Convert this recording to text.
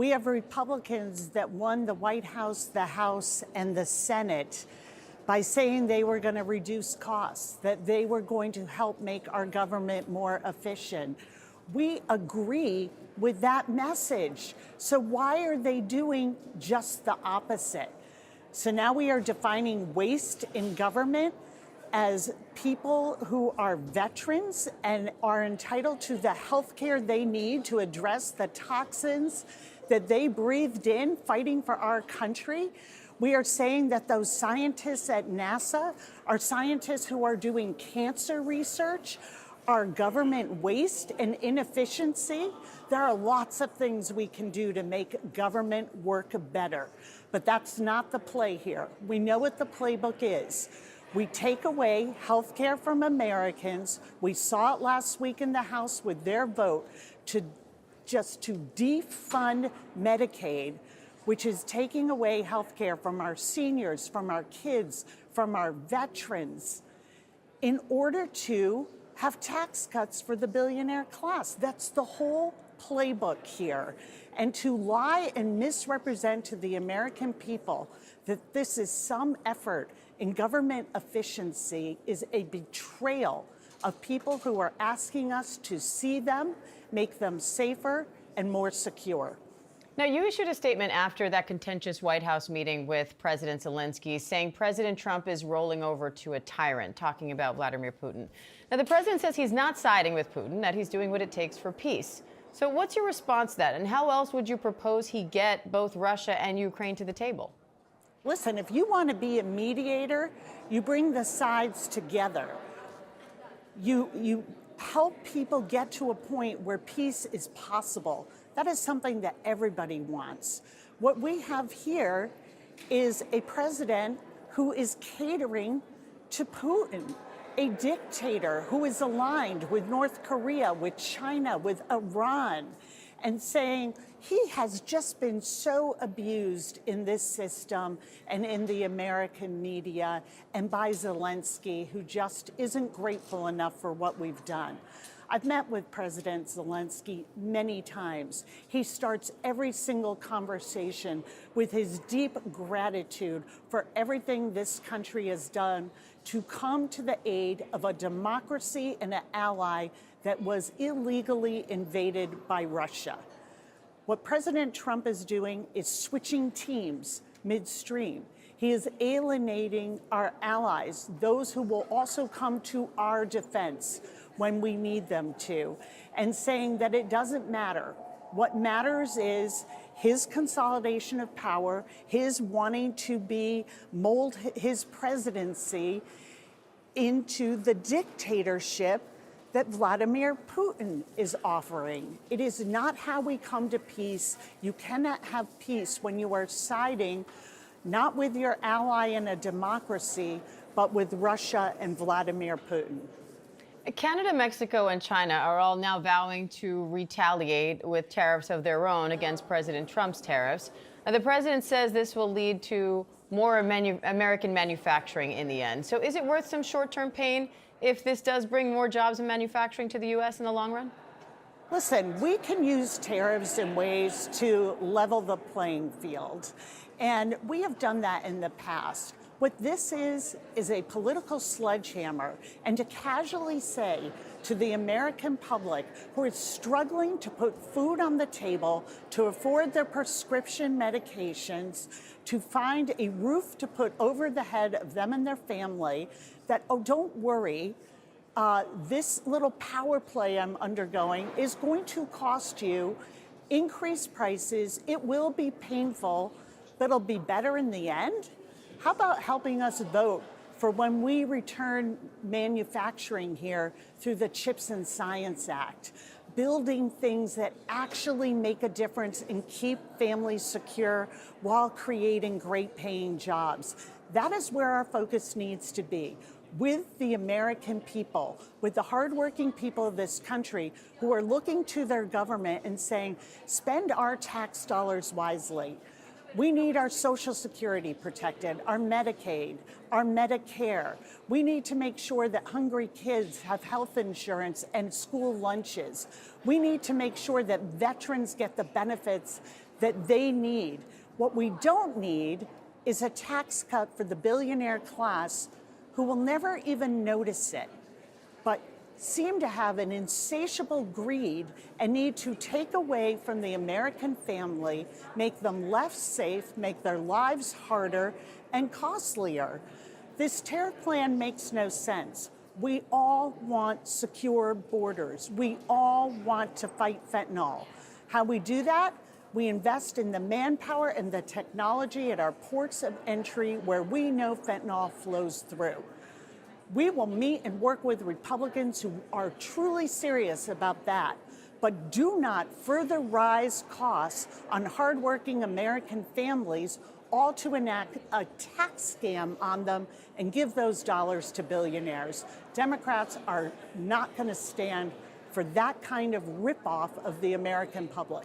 We have Republicans that won the White House, the House, and the Senate by saying they were going to reduce costs, that they were going to help make our government more efficient. We agree with that message. So why are they doing just the opposite? So now we are defining waste in government as people who are veterans and are entitled to the health care they need to address the toxins that they breathed in fighting for our country. We are saying that those scientists at NASA are scientists who are doing cancer research, are government waste and inefficiency. There are lots of things we can do to make government work better, but that's not the play here. We know what the playbook is. We take away health care from Americans. We saw it last week in the House with their vote to defund Medicaid, which is taking away health care from our seniors, from our kids, from our veterans, in order to have tax cuts for the billionaire class. That's the whole playbook here. And to lie and misrepresent to the American people that this is some effort in government efficiency is a betrayal of people who are asking us to see them, make them safer and more secure. Now, you issued a statement after that contentious White House meeting with President Zelensky, saying President Trump is rolling over to a tyrant, talking about Vladimir Putin. Now, the president says he's not siding with Putin, that he's doing what it takes for peace. So what's your response to that? And how else would you propose he get both Russia and Ukraine to the table? Listen, if you want to be a mediator, you bring the sides together. You help people get to a point where peace is possible. That is something that everybody wants. What we have here is a president who is catering to Putin, a dictator who is aligned with North Korea, with China, with Iran, and saying he has just been so abused in this system and in the American media and by Zelensky, who just isn't grateful enough for what we've done. I've met with President Zelensky many times. He starts every single conversation with his deep gratitude for everything this country has done to come to the aid of a democracy and an ally that was illegally invaded by Russia. What President Trump is doing is switching teams midstream. He is alienating our allies, those who will also come to our defense when we need them to, and saying that it doesn't matter. What matters is his consolidation of power, his wanting to mold his presidency into the dictatorship that Vladimir Putin is offering. It is not how we come to peace. You cannot have peace when you are siding not with your ally in a democracy, but with Russia and Vladimir Putin. Canada, Mexico, and China are all now vowing to retaliate with tariffs of their own against President Trump's tariffs. Now, the president says this will lead to more American manufacturing in the end. So is it worth some short-term pain if this does bring more jobs and manufacturing to the U.S. in the long run? Listen, we can use tariffs in ways to level the playing field, and we have done that in the past. What this is a political sledgehammer, and to casually say to the American public who is struggling to put food on the table, to afford their prescription medications, to find a roof to put over the head of them and their family, that, oh, don't worry, this little power play I'm undergoing is going to cost you increased prices. It will be painful, but it'll be better in the end. How about helping us vote for when we return manufacturing here through the CHIPS and Science Act, building things that actually make a difference and keep families secure while creating great paying jobs? That is where our focus needs to be, with the American people, with the hardworking people of this country who are looking to their government and saying, spend our tax dollars wisely. We need our Social Security protected, our Medicaid, our Medicare. We need to make sure that hungry kids have health insurance and school lunches. We need to make sure that veterans get the benefits that they need. What we don't need is a tax cut for the billionaire class who will never even notice it, but seem to have an insatiable greed and need to take away from the American family, make them less safe, make their lives harder and costlier. This tariff plan makes no sense. We all want secure borders. We all want to fight fentanyl. How we do that? We invest in the manpower and the technology at our ports of entry where we know fentanyl flows through. We will meet and work with Republicans who are truly serious about that, but do not further rise costs on hardworking American families, all to enact a tax scam on them and give those dollars to billionaires. Democrats are not going to stand for that kind of ripoff of the American public.